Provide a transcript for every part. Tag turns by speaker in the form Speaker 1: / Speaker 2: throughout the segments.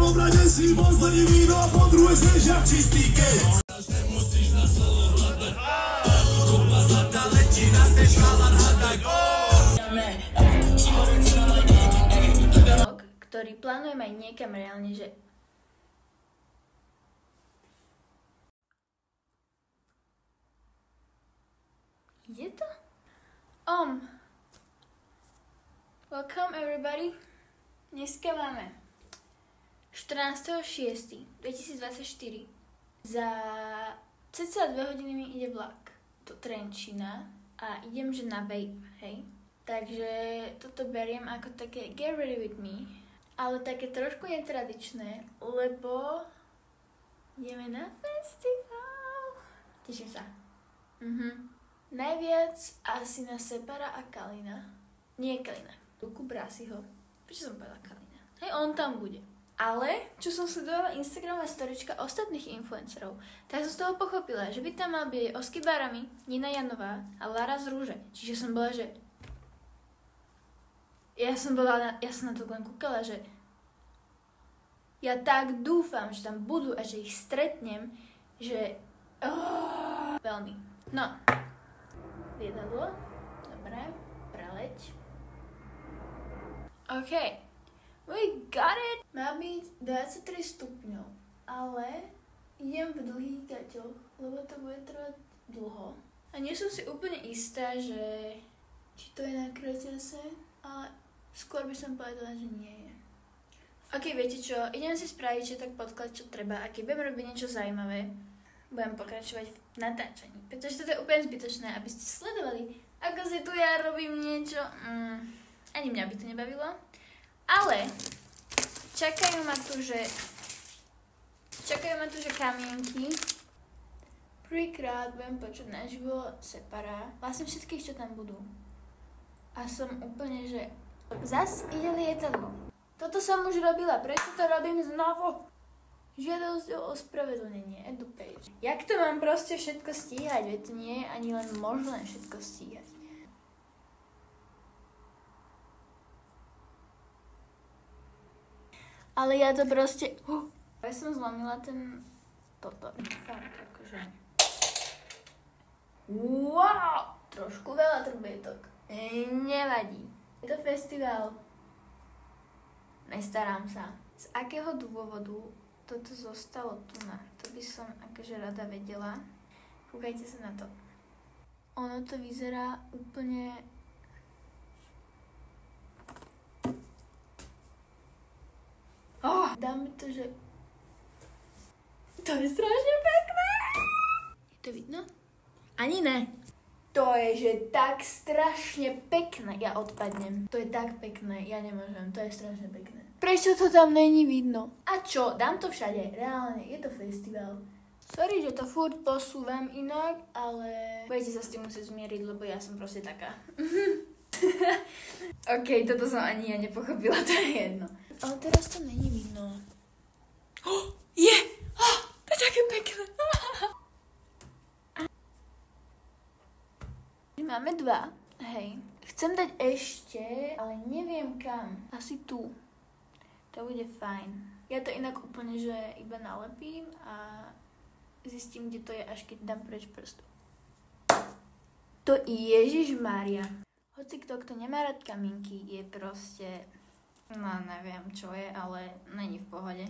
Speaker 1: obrade si pozlení víno a po druhé zležia čistý kec. Nemusíš na slovo hľadať. Kopa zlata letí na stej šalan hadať.
Speaker 2: Ktorý plánujem aj niekam reálne, že ide to? Welcome everybody. Dneska máme 14.6.2024. Za cca 2 hodiny mi ide vlak do Trenčína a idem že na vape, hej. Takže toto beriem ako také get ready with me, ale také trošku netradičné, lebo ideme na festival. Teším sa. Najviac asi na Separa a Kalina. Nie Kalina. Luku Brasiho. Prečo som povedala Kalina? Hej, on tam bude. Ale, čo som sledovala Instagram a storička ostatných influencerov, tak som z toho pochopila, že by tam mal byť Osky Barami, Nina Janová a Lara z Rúže. Čiže som bola, že... Ja som na to len kúkala, že... Ja tak dúfam, že tam budú a že ich stretnem, že... Veľmi. No. Lietadlo. Dobre. Preleď. OK. We got it! Má byť 23 stupňov, ale idem v dlhých gaťoch, lebo to bude trvať dlho. A nie som si úplne istá, že či to je na kraťase, ale skôr by som povedala, že nie je. OK, viete čo? Idem si spraviť všetok podklad, čo treba, a keď budem robiť niečo zaujímavé, budem pokračovať v natáčaní. Pretože toto je úplne zbytočné, aby ste sledovali, ako si tu ja robím niečo. Ani mňa by to nebavilo. Ale čakajú ma tu, že kamienky. Prvýkrát budem počuť naživo Separa. Vlastne všetkých, čo tam budú. A som úplne, že zas ide lietadlo. Toto som už robila, prečo to robím znovu? Žiadosť o ospravedlnenie, EduPage. Jak to mám proste všetko stíhať? Veď to nie je ani len možné všetko stíhať. Ale ja to proste... Ja som zlomila toto. Fakt, akože... Wow! Trošku veľa trubietok. Nevadí. Je to festival. Nestarám sa. Z akého dôvodu toto zostalo tu na? To by som akože rada vedela. Kúkajte sa na to. Ono to vyzerá úplne... Dáme to, že... To je strašne pekné! Je to vidno? Ani ne. To je, že tak strašne pekné. Ja odpadnem. To je tak pekné, ja nemôžem. To je strašne pekné. Prečo to tam není vidno? A čo? Dám to všade. Reálne, je to festival. Sorry, že to furt posúvam inak, ale... Budete sa s tým musieť zmieriť, lebo ja som proste taká. OK, toto som ani ja nepochopila, to je jedno. Ale teraz to není vidno. Je! To je také pekné. Máme 2, hej. Chcem dať ešte, ale neviem kam. Asi tu. To bude fajn. Ja to inak úplne, že iba nalepím a zistím, kde to je, až keď dám preč prstu. To Ježišmária. Hoci kto nemá rád kamienky, je proste... No neviem čo je, ale není v pohode.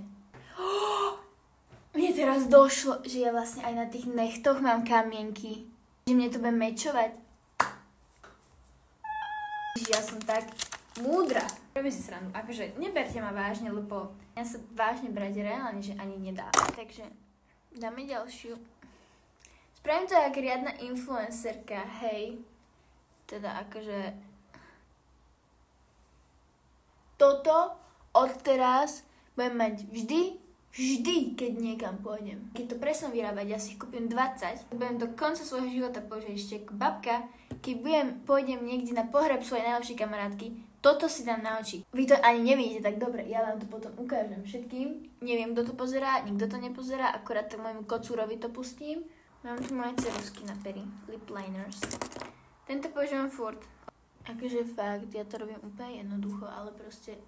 Speaker 2: Mne teraz došlo, že ja vlastne aj na tých nechtoch mám kamienky. Že mne to bude mečovať. Ja som tak múdra. Robím si srandu. Akože neberte ma vážne, lebo ja sa vážne brať reálne, že ani nedá. Takže dáme ďalšiu. Spravím to jak riadna influencerka, hej. Teda akože... Toto odteraz budem mať vždy, keď niekam pôjdem. Keď to presne vyrábať, ja si kúpim 20, budem do konca svojho života použiť ešte ako babka, keď pôjdem niekde na pohreb svojej najlepšej kamarátky, toto si dám na oči. Vy to ani nevidíte tak dobre, ja vám to potom ukážem všetkým. Neviem, kto to pozerá, nikto to nepozerá, akorát tak môjmu kocúrovi to pustím. Mám tu moje cerusky na pery, lip liners. Tento používam furt. Akože fakt, ja to robím úplne jednoducho, ale proste...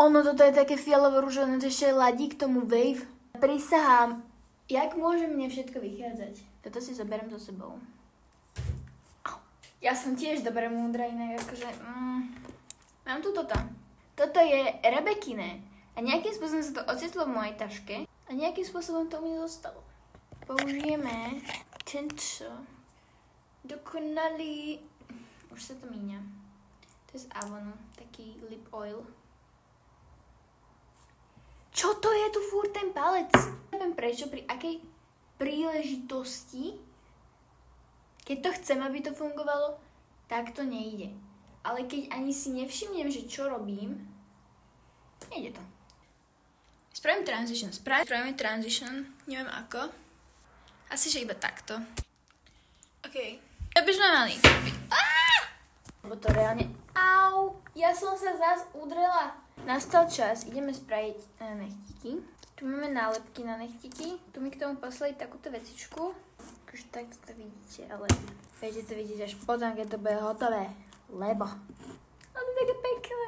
Speaker 2: Ono toto je také fialovo-rúžové, to ešte ladí k tomu wave. Prisahám, jak môže mne všetko vychádzať? Toto si zoberiem so sebou. Ja som tiež dobre múdra, inak akože... Mám tu toto. Toto je Rebekine. A nejakým spôsobom sa to ocitlo v mojej taške. A nejakým spôsobom to mi zostalo. Použijeme tento dokonalý... Už sa to míňa. To je z Avonu. Taký lip oil. Čo to je tu furt ten palec? Neviem prečo, pri akej príležitosti, keď to chcem, aby to fungovalo, tak to nejde. Ale keď ani si nevšimnem, že čo robím, nejde to. Spravím transition, neviem ako. Asi, že iba takto. OK. To by sme mali kúpiť. Lebo to reálne... Au! Ja som sa zás udrela. Nastal čas, ideme spraviť nechtiky. Tu máme nálepky na nechtiky. Tu mi k tomu poslali takúto vecičku. Akože takto to vidíte, ale viete to vidieť až potom, keď to bude hotové. Lebo... To je také pekné.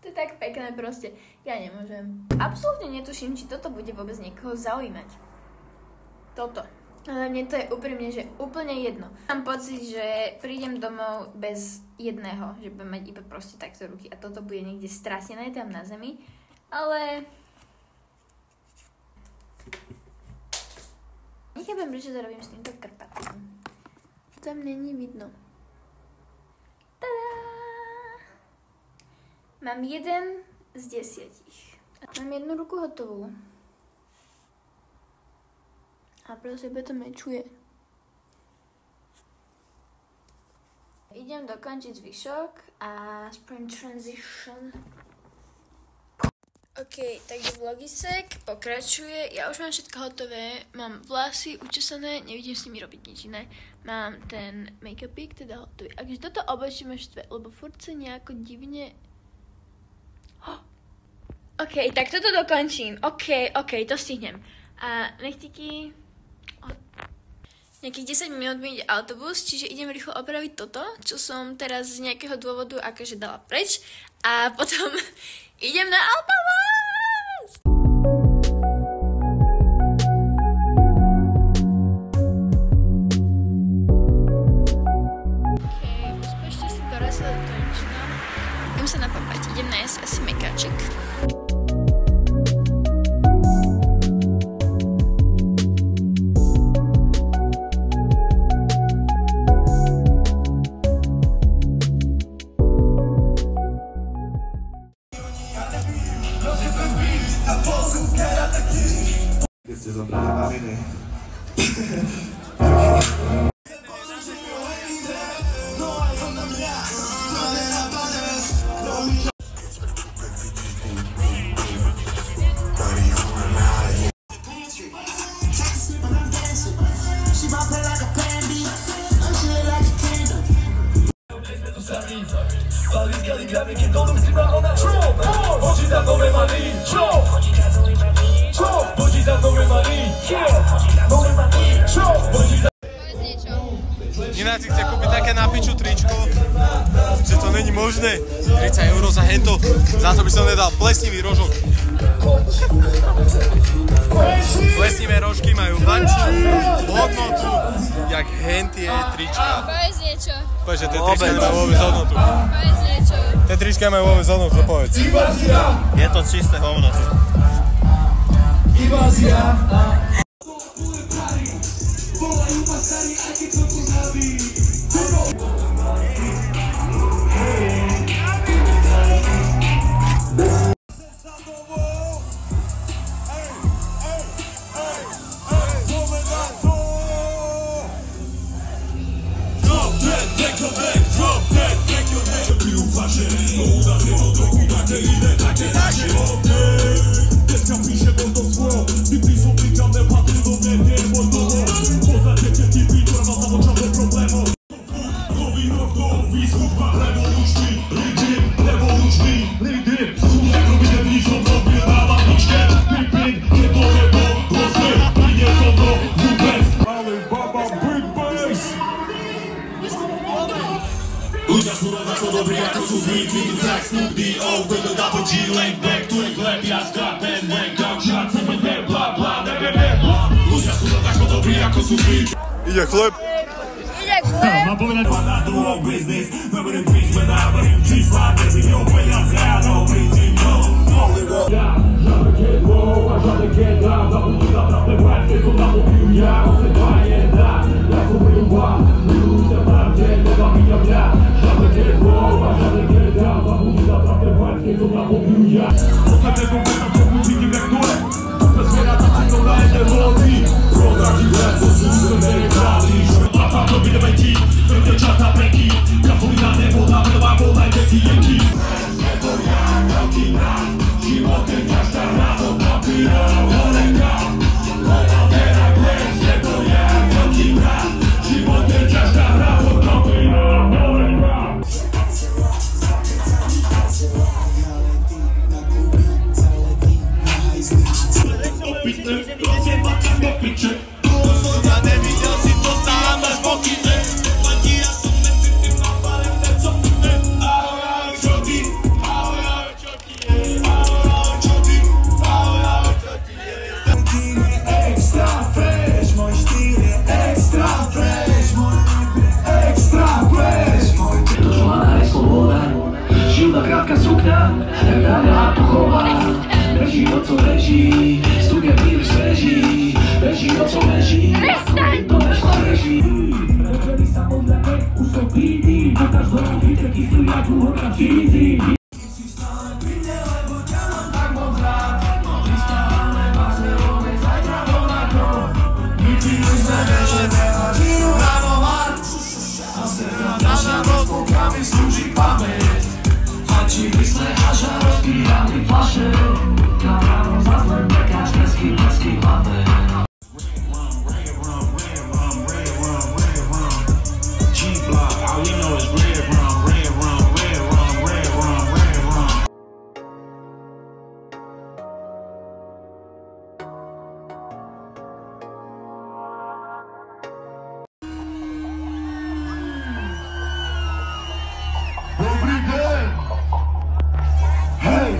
Speaker 2: To je tak pekné proste. Ja nemôžem. Absolútne netuším, či toto bude vôbec niekoho zaujímať. Toto. Ale mne to je úprimne, že úplne jedno. Mám pocit, že prídem domov bez jedného, že budem mať iba proste takto ruky a toto bude niekde stratené tam na zemi. Ale... Nechápem, prečo to robím s týmto krpatým. Tam není vidno. Tada! Mám 1 z 10. Mám jednu ruku hotovú. A pro sebe to mečuje. Idem dokončiť zvyšok a spravím transition. OK, takže vlogisek pokračuje. Ja už mám všetko hotové. Mám vlasy učesané, nevidím s nimi robiť nič iné. Mám ten make-upík teda hotový. Akže toto obočíme štve, lebo furt sa nejako divne... OK, tak toto dokončím. OK, to stihnem. A nechtiky... Nejakých 10 minút mi ide autobus, čiže idem rýchlo opraviť toto, čo som teraz z nejakého dôvodu akože dala preč. A potom idem na autobus! OK, úspešne som dorazila do Trenčína. Idem sa napapať, idem nájsť asi mekáčik.
Speaker 1: Keď ste zobrali maminy.
Speaker 3: Ináč si chce kúpiť také na piču tričko, že to není možné. 30 € za hento, za to by som nedal plesnivý rožok. Plesnivé rožky majú vančnú hodnotu, jak hentie trička.
Speaker 2: Povedz niečo.
Speaker 3: Povedz, že tie trička nemajú vôbec hodnotu.
Speaker 2: Povedz niečo.
Speaker 3: Tie trička nemajú vôbec hodnotu, povedz.
Speaker 4: Je to čisté hovno.
Speaker 1: Dneska píše o to svoj, ty písmo říkám nepatří. dobrý ako sú zlí, ty zrak Snoop D.O. Kto to double G, lane back, tu je klep, ja strap and wake up, žrát si mne, bla bla, bla. Ľudia sú rovnako dobrí ako sú zlí.
Speaker 3: Ide chleb.
Speaker 1: Mám povedať na druhou biznis, neberiem písme, návrhým čísla, keď si ňou peniac ráno, prícim ňou. Ja, žádne get low a žádne get down, zabudí sa pravde vrať, keď som napopil ja, 8, 2, 1, ja som budem vám, budú sa pravde, nezavíja mňa. Žádne get low a žádne get down, zabudí sa pravde vrať, keď som napopil ja. Posledné kompletná, čo budítim vektore, tu sme zvieratá, či to na jednej lodi, prodraží vrát, to sú sve králi. Tam to budeme ti, to je čas na preky, gasolina nevoda, veľa voda, deti jenky. Je to ja, veľký rad, život je ťažká návod na píra, horenka. Hovorera gles, je to ja, veľký rad, život je ťažká návod na píra, horenka. Opitne, rozjem mačak do piče. Ja nevidel si to sám, máš pokyne. Platí, ja som netypným napálem, ten co putne. Ahoj, ahoj, čo ty? Ahoj, ahoj, čo ti je? Ahoj, ahoj, čo ty? Ahoj, ahoj, čo ti je? Štýl je extra fresh, môj štýl je extra fresh, môj typ je extra fresh. To žlana je sloboda, žilná krátka sukňa, tak dáľa to chová. Beží to, co leží, studia pír sveží. Beží to, co leží, to nešla reží. Prečeli sa podľa pek, už som píty, po každom víte kyslí, jak úhorka čízy. Si stále pri mne, lebo ťa mám tak moc rád. Vystávané Barcelone, zajtra Monaco. Vypili sme večerné a žijú ráno var. A srdna naša rozpokami slúži pamäť. Tlačili sme až a rozbíjali flaše. Na ráno zas len mekáč, blesky hladné. Dobrý deň! Hej!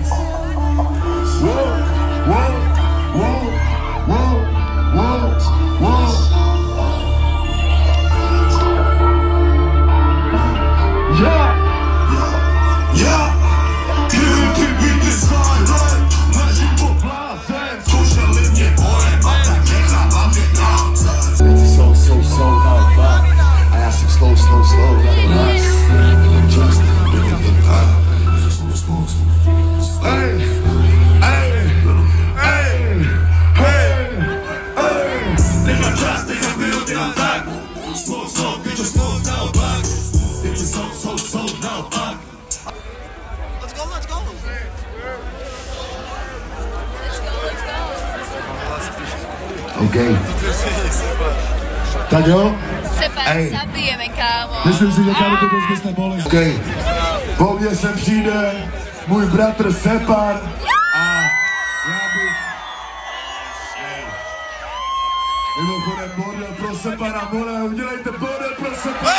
Speaker 1: OK. Tak jo?
Speaker 2: Separ, zabijeme, kámo.
Speaker 1: Myslím si, že kámo to dnes byste boli. OK. Po mne sem přijde můj bratr Separ. A já bych... Mimochodem bordel pro Separa, mole, udělejte bordel pro Separa.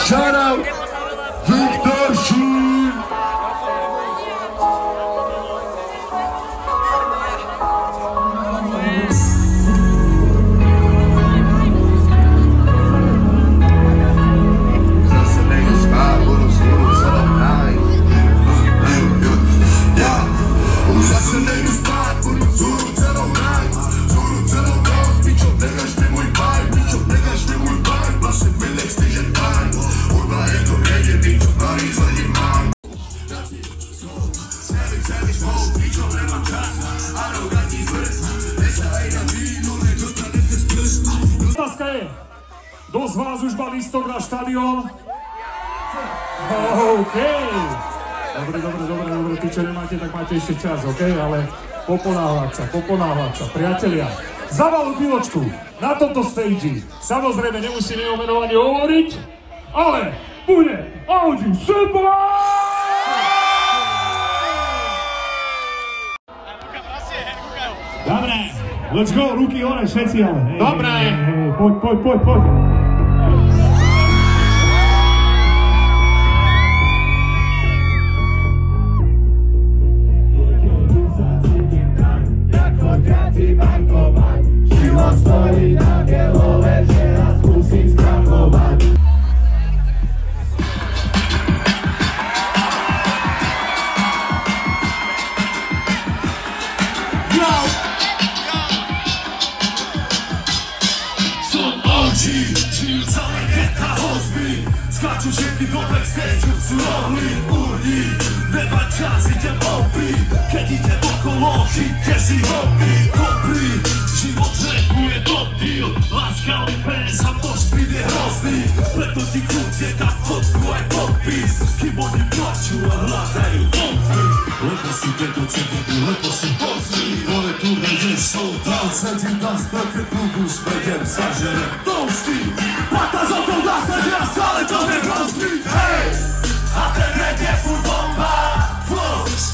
Speaker 1: Shout out Viktor Šín. Zase nejdu spát, budu spolu celou náj. Zase nejdu spát, budu spolu celou náj. Spolu celou noc, pičo, negaš mi můj vibe, pičo, negaš mi můj vibe, vlastně mi nechci, že time. Urba je to jediný, čo baví za ním mám. Celý svou, pičo, nemám čas, arogantní zvrst, nesahaj na vínu, nedostanete splst.
Speaker 5: Otázka je, kto z vás už mal lístok na štadión? OK. Dobre, ty čo nemáte, tak máte ešte čas, OK? Ale poponáhľať sa, priatelia. Za malú chvíľočku na tomto stage, samozrejme nemusím neomenovane hovoriť, ale bude Audi Separ! Dobre, let's go, ruky hore, všetci ale.
Speaker 6: Dobre.
Speaker 5: Poď.
Speaker 1: Život stojí na gelove, že raz musím skrachovať. Som OG, žijú celé geta hozby, skáču všetky do backstageu, sú rohli, urní, nemá čas, idem opiť, keď ide okolo, chyťte si hobby, kopri, život řeku je top deal, láska mi pes a pošpíd je hrozný, preto ti kľudne dá fotku aj podpis, kým oni plačú a hľadajú konfy. Lepo si tento cedebu, lepo si pozri, ale tu nejdeš sold out, sedím na strke kruhu, svedem zažerem toasty, pata z okol dá sedieť a stále to nehrozbiť, hej! A ten rap je furt bomba, flows,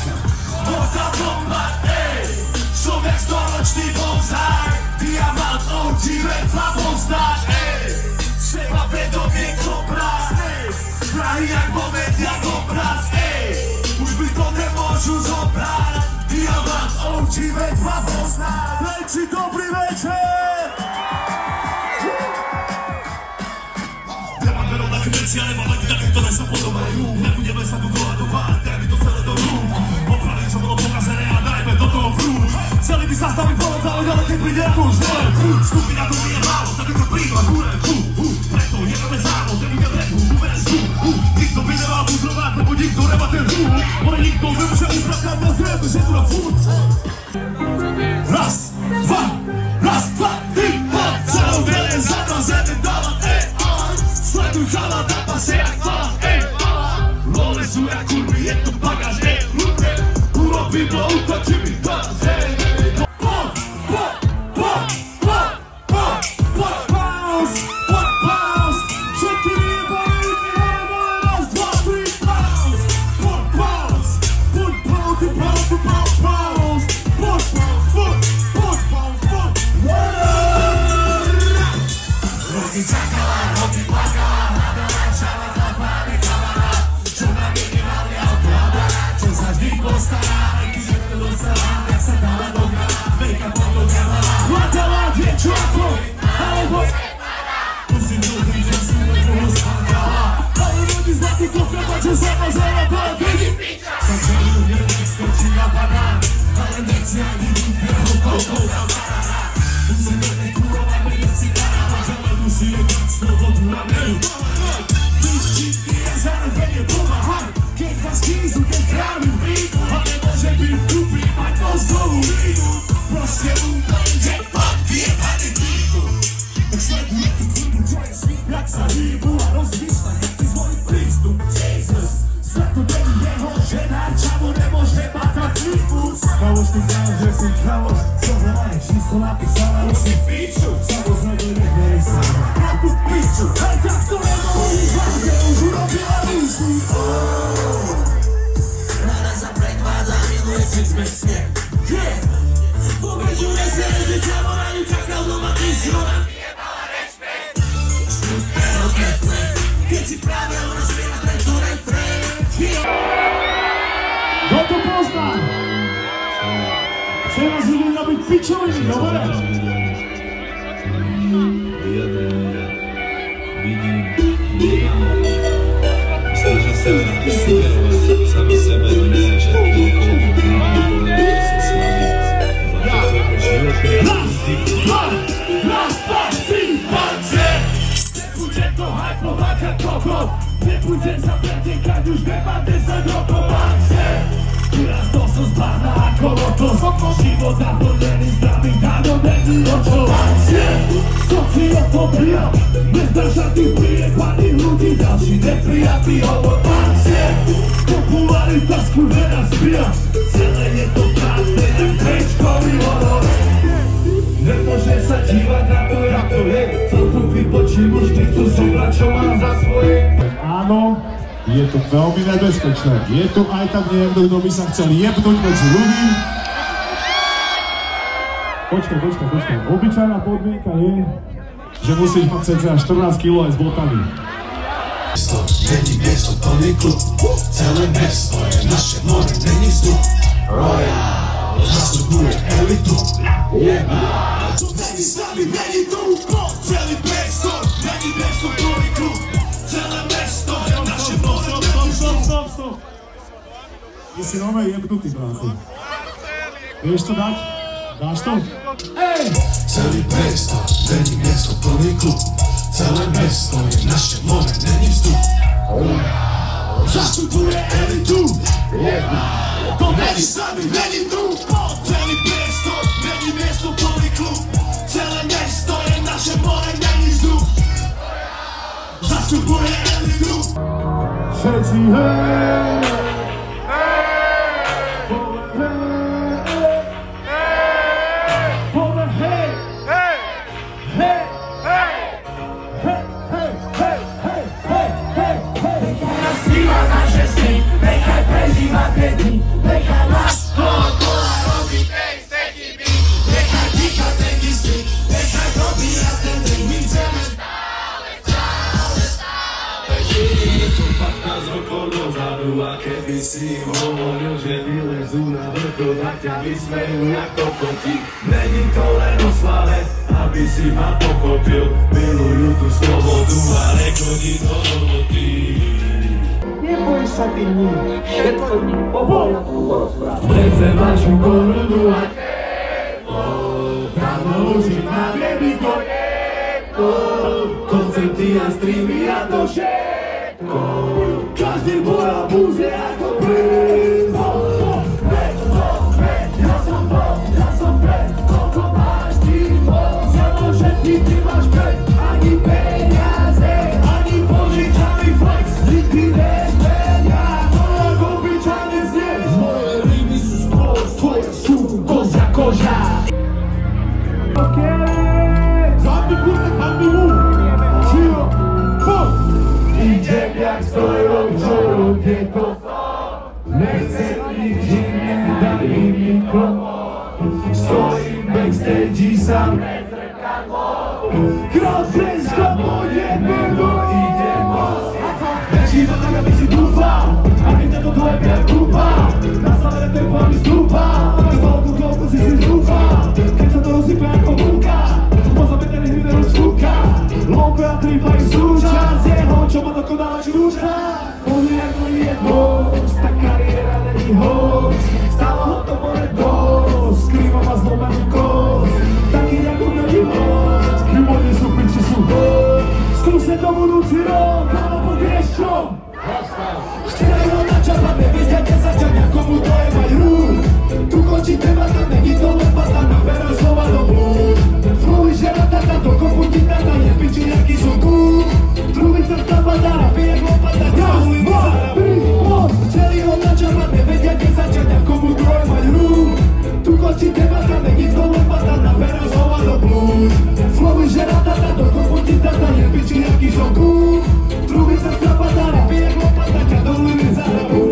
Speaker 1: morda bomba, ej! Som jak storočný bonsai, diamant, OG, rap a poznáš, ej! Seba vedomie kobraz, ej! Prahy jak moment, jak obraz, ej! Už by to nemôžu zobrať, diamant, OG, rap a poznáš, Leči, dobrý večer! Nemám veru také veci, ale mám ani také, ktoré sa podobajú. Nebudeme sa tu dohadovať, daj mi to celé do rúk. Opravím, čo bolo pokazené a dajme do toho prúč. Chceli by zastaviť volodali, ale keď príde ako už nové prúč. Skupina to nie je málo, tak ako príklad húre, preto jedeme závod, nebude repu, uvedeš tu. Nikto by nemal budrovať, lebo nikto nemá ten rúk. Ale nikto nemôže upravkať na zrebe, že tu na furt. Raz, dva, ty, poď, celou veľa za to zeme dáva, sleduj chala, dá pase jak fala, lole sú jak kurvy, je to bagáž, urobím to, utočí mi to, Poď, všetky vyjebali, raz, dva, tri, bounce, roky čakala, roky plakala, hľadala, čala, zapáli kamara, čo na minimálne auto a bará, čo sa vždy postará, aj keď všetko dostala, jak sa dala do gra, vejka podokávala, hľadala, diečo ako, alebo musím dúfiť, že si nekoho spákala, ale ľudí zlatý kofreba, čo sa pozera, bola byť sa celú neviem, skočí na banán, ale nechci ani druhého koľkou na banán, musím jednej kurova, mene si dára, musí je dať slobodu na mňu. Nič čistý je zároveň pomáhaj, keď vás kýzu, keď kráľu vínu, a nemôže byť tupý, mať mozgovú vínu. Proste úplne, že pán vyjebaný vínu. Tak sleduj tú kurvu, čo je svít, jak sa hýbu a rozmýšľaj, jak ty zvolí prístup. Jesus, svetu není jeho žena, čavo nemôže mať výpus. Kaloš ty král, že si kaloš, čo veľa je číslo napísala, už si píču, samozrejme neverí sa. Aj tak to nemohli zvlášť, už urobila rúžu. Rada sa predvádza, miluje si zmesne. Pobežuje si rezice, ona ju čakal doma týždňona. Vyjebala rešpekt. Smutné odletné, keď si práve ona spieva tento refrén.
Speaker 5: Kto to pozná? Teraz idú nabiť pičoviny, dobre?
Speaker 7: Snaží se sugerovať sami sebe, že všetky okolo povedali sa s vami.
Speaker 1: Raz, dva, tri, palce! Nebudem to hypovať jak kokot, nebudem sa pretekať, už nemám 10 rokov, palce! Teraz to som zbána ako lotos, život naplnený zdravým dádom, není očo, palce! Som si odpobíjal, nezdržal tých prijebaných ľudí, ďalší neprijatý hovor, palce! Popularita skurvená zbíja, celé je to prázdne, jak krečkový horor. Nemôže sa dívať na to, jak to je, celku vypočím, už ty tu zobrať, čo mám za svoje.
Speaker 5: Áno, je to veľmi nebezpečné. Je tu aj tak niekto, kto by sa chcel jebnúť medzi ľudí. Počkaj. Obyčajná podmienka je, že musíš mať cca 14 kg aj s botami.
Speaker 1: Není miesto, plný klub. Celé mesto je naše more, není vstup. Zastupuje elitu. To není s nami, není tu. Celý priestor, není miesto, plný klub. Celé mesto je naše more, není vstup.
Speaker 5: Stop. Ty si nové jebnutý, brácho. Vieš to dať? Dáš to? Ej!
Speaker 1: Celý priestor, není miesto, plný klub. Celé mesto je naše more, není vstup. Zastupuje elitu. To není s nami, není tu. Celý priestor, není miesto, plný klub. Celé mesto je naše more, není vstup. Zastupuje elitu.
Speaker 5: Všetci hej!
Speaker 1: A keby si im hovoril, že vylezú na vrchol, tak ťa vysmejú ako kotík. Není to len o slave, aby si ma pochopil. Milujú tú slobodu a nechodí do roboty.
Speaker 6: Neboj sa ty ním, všetko ním poriadku porozprávam.
Speaker 1: Nechcem vašu korunu a tebo, dávno už im na debito jedno. Koncerty a streamy a to všetko. Každý boj a búze ako prízvo. Ja som preč, koľko máš ty bol. Za to všetky ty máš preč, ani peniaze, ani požičaný flex. Nikdy nezmenia, to jak obyčajne znieš. Moje ryby sú skôr, tvoje sú kozia koža.
Speaker 5: Zamkni kurve, zamkni mu! Čilo, poď!
Speaker 1: Idem jak strojom, čo je to nechcem nič iné, daj mi nikomu. Stojím backstage sám pred zrkadlom. Krát preska moje meno ide moc. Nežíva tak, aby si dúfal, a keď ťa to tvoje viac dúfal. Na slavere tempo aby stúpal, na veľkú koľko si dúfal. Keď sa to rozsype ako búka, pozabetený hryne rozfúka. Lompe a tripa ich súčasť jeho, čo ma dokonala črúčka. Pozri, jak to je moc, tá kariéra není hoc. Stálo ho to more dosť, skrýva ma zlomenú kost. Taký ako není moc, humorní sú piči sú hoc. Skúste to budúci rok, ale povieš čo? Chceli ho načapať, neviete, keď začať, komu to je maj rúd. Tu končí debata, není to len pata, naberaj slova do blúd. Fluj, že ratata, do komu ti tata, je piči, jaký sú kúd. Trúbiť sa stapadá, pije klopata, ďahli mi zarabú. Chceli ho načapať, nevedia, keď začať, komu to je maj rúd. Tu končí debata, není to len pata, naberaj slova do blúd. Fluj, že ratata, do komu ti tata, je piči, jaký sú kúd. Trúbiť sa stapadá, pije klopata, ďahli mi zarabú.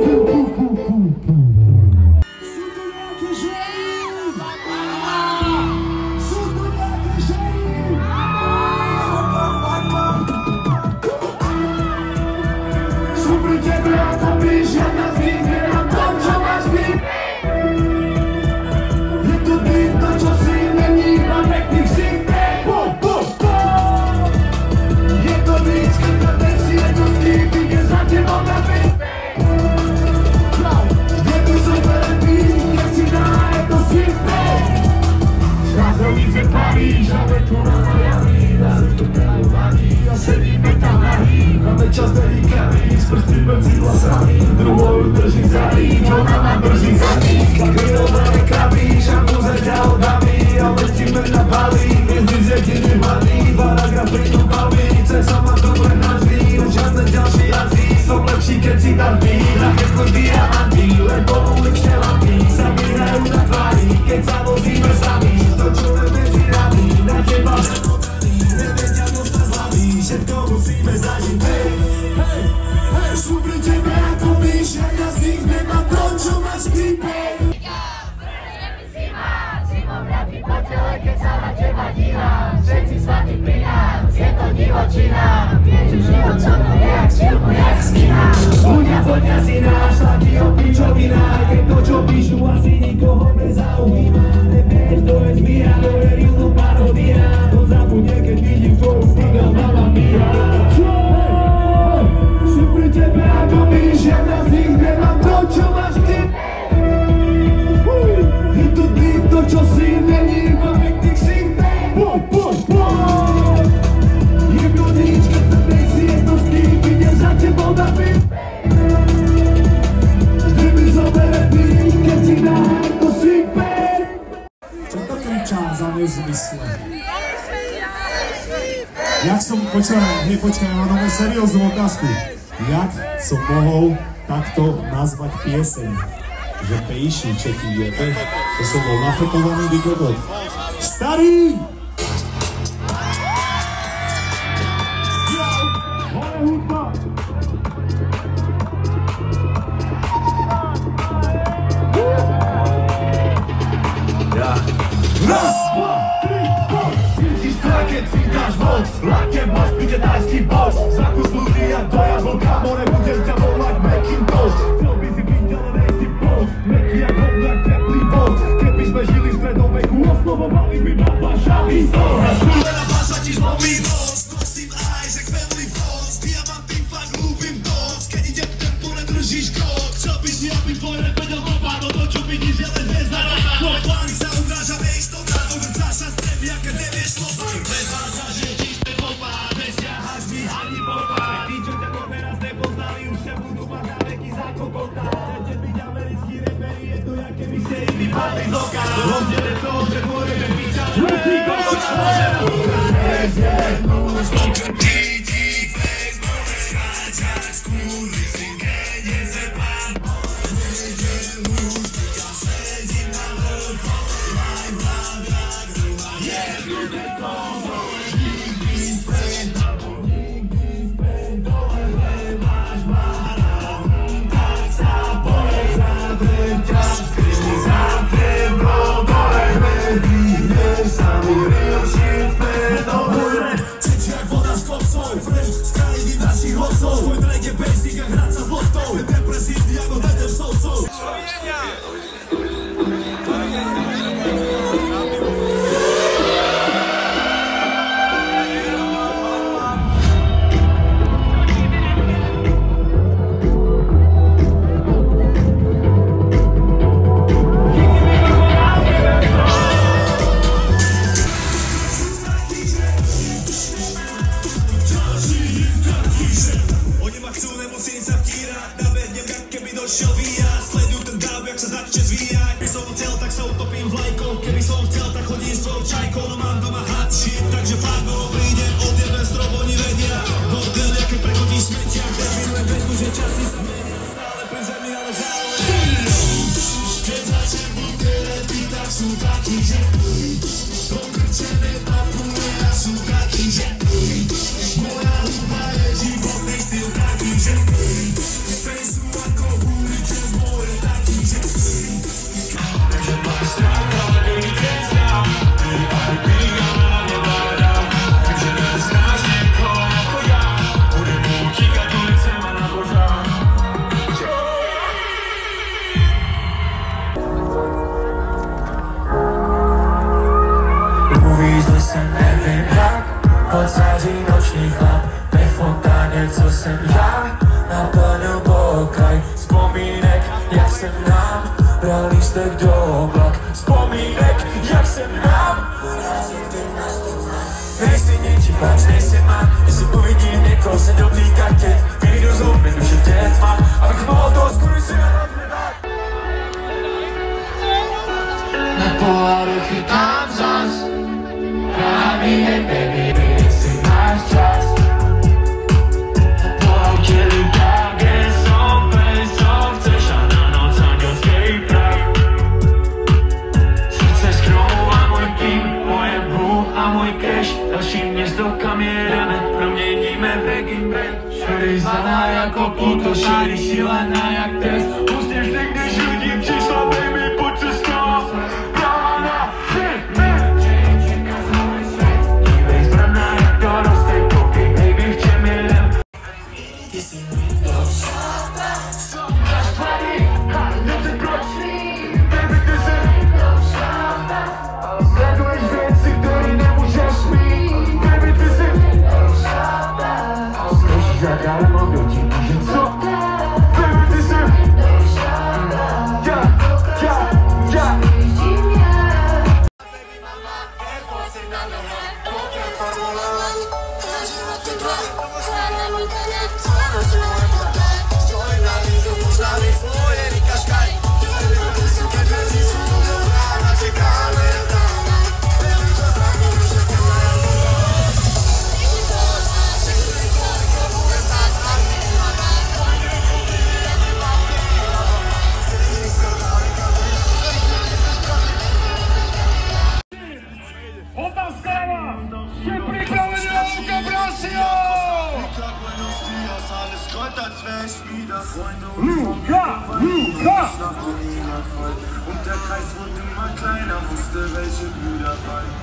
Speaker 1: Čas delikátny, s prsty medzi vlasami. Druhou drží za lík, ona ma drží za lík. Krylové kravíš a muze ťa oddaví. A letíme na balí, hviezdy z jediny hladí. Paragraf prídu baví, cesa ma dobre navždy. Už žiadne ďalšie jazdy, som lepší keď si tam ty. Raketko diamanty, lebo ulič štelanty sa mi hrajú na tvári, keď sa vozíme sami. To čo je medzi nami, na teba nepocení. Nevedia moc na zlavy, všetko musíme zažiť. Sú pri tebe ako myš, a ja z nich nemám to, čo máš v klipe.
Speaker 8: sa na teba dívam, všetci svatí pri nás, je to divočina. Vieš, život so mnou je jak z filmu, jak z kina. Ľudia fotia si náš sladký opičovina, keď to, čo píšu, asi nikoho nezaujíma. Nevieš, to je zmia, to je rilno parodia, to zabudne, keď vidím tvoju stigel, mama mia. Si pri tebe ako myš, jak na vznik, nemám to, čo máš ty. To, čo si není, máme tých symptém. Jedno nič, keď to nejsi jednostný, idem za tebou na byt. Vždy mi zobere byt, keď si náhaj to sype.
Speaker 5: Čo to kričá za nezmysle? Jak som, počkaj, mám nové serióznu otázku. Jak som mohol takto nazvať pieseň? Že pejší, čo ti jebe? To som bol nafetovaný vykokot. Starý!
Speaker 8: Raz, dva, tri, poď! Cítiš tlak, keď si dáš moc. Lakem máš píte tajský boss. Zakus ľudí a dojazd vlka, more budem ťa volať Macintosh. Chcel by si byť, ale nejsi bol. Meký jak oblak, teplý bod. Keby sme žili v stredoveku, oslovovali by ma vašami sol. Len pláca ti zlomí nos. Nosím Isaac Family Fox. Diamantým fakt ľúbim dosť. Keď idem tempo, nedržíš krok. Chcel by si, aby tvoj rap vedel ropa. No to, čo vidíš, je len hviezda roka. Tvoj plány sa udráža neistota. Uvrcá sa strep, jaké nevieš slova. Predvádza, že čisté kopa. Nesiahaš mi ani boba. Tí, čo ťa doteraz nepoznali, už ťa budú mať na veky za kokota. Chcete byť americký reperi, je to, jak keby ste im vypadli z oka. Rozdiel je toho, že tvoj rap je piča. Ty kokot sa môže
Speaker 9: Podsadzí nočný chlap, ve fontáně, co jsem já, naplnil pokraj vzpomínek, jak jsem nám bral lístek do oblak, vzpomínek, jak jsem nám. Nejsi něčí páč, nejsi má, jestli uvidím někoho se dotýkat tě, vyjdu z hloubin, už je tě tma, abych mohl toho skůru si nadhodnout. Na poháru chytám zas, právě je baby. Čas. Po autě líká GSOP, co chceš a na noc andělský prach. Srdce skrou a můj tým, moje bů a můj cash. Další město, kam jedeme, proměníme Breaking Bad. Šery zlaná jako puto, šery šílená jak test. Pustěš ty, když vidím čísla, baby, pojď se z toho. Dána, na nohe, okrem formulovať na životy dva, hľadám udane, tvoje nosi moje poté, stojím na lízu, možná mi fúje, vykaškaj, ľudí sú keď veří sú do rána, čekáme je dána, veľmi to známe, už je to moja ľubo. Slyším to od vás, že kdy koľko bude stáť, a mi nemá, koľko bude nemá, slyším to daleko,
Speaker 8: Otázkava! Ste pripravení na Luka
Speaker 9: Und der Kreis wurde immer kleiner, wusste welche Brüder fallen.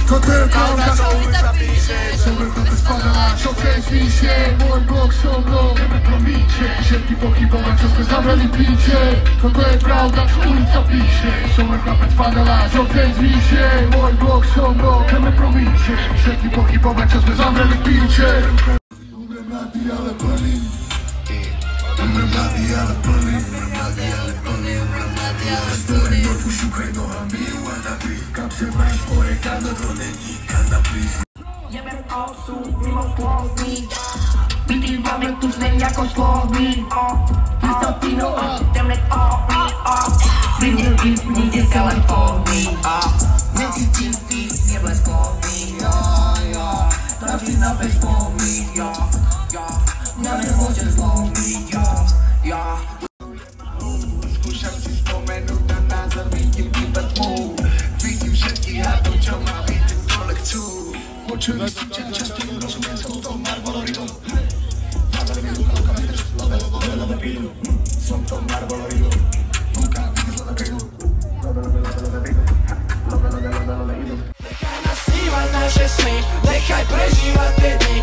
Speaker 8: Toto je pravda, čo ulica píše, som vrchol bez padala, čo chceš vyššie, môj blok so mnou, nebe promíče, všetky pochybovať, čo sme zavreli píče. Toto je pravda, čo ulica píše, som vrchol bez padala, čo chceš vyššie, môj blok so mnou, nebe promíče, všetky pochybovať, čo sme zavreli píče. Umrem mladý, ale plný, umrem mladý, ale plný, umrem mladý, ale plný, umrem mladý, ale plný. Pošúchaj nohami, uvada ty, kam se máš moje kanda, to není kanda, please.
Speaker 9: Jebem osu, mimo plovný, vytývame tužné jako slovní, Kristotino, temné oby, Vyměl vypný, je telefónní, necítím ty nebleskovný, Pravdí na bezpomí, na nemôžem zlomí, Skúšam si spomenúť na názor, vidím iba tmu, vidím všetkých hádov, čo ma vidieť dole chcú. Počuli si ťa často, rozumiem som to marboloridu. Som to marboloridu. Nechaj nasívať naše sny, nechaj prežívať tie dni.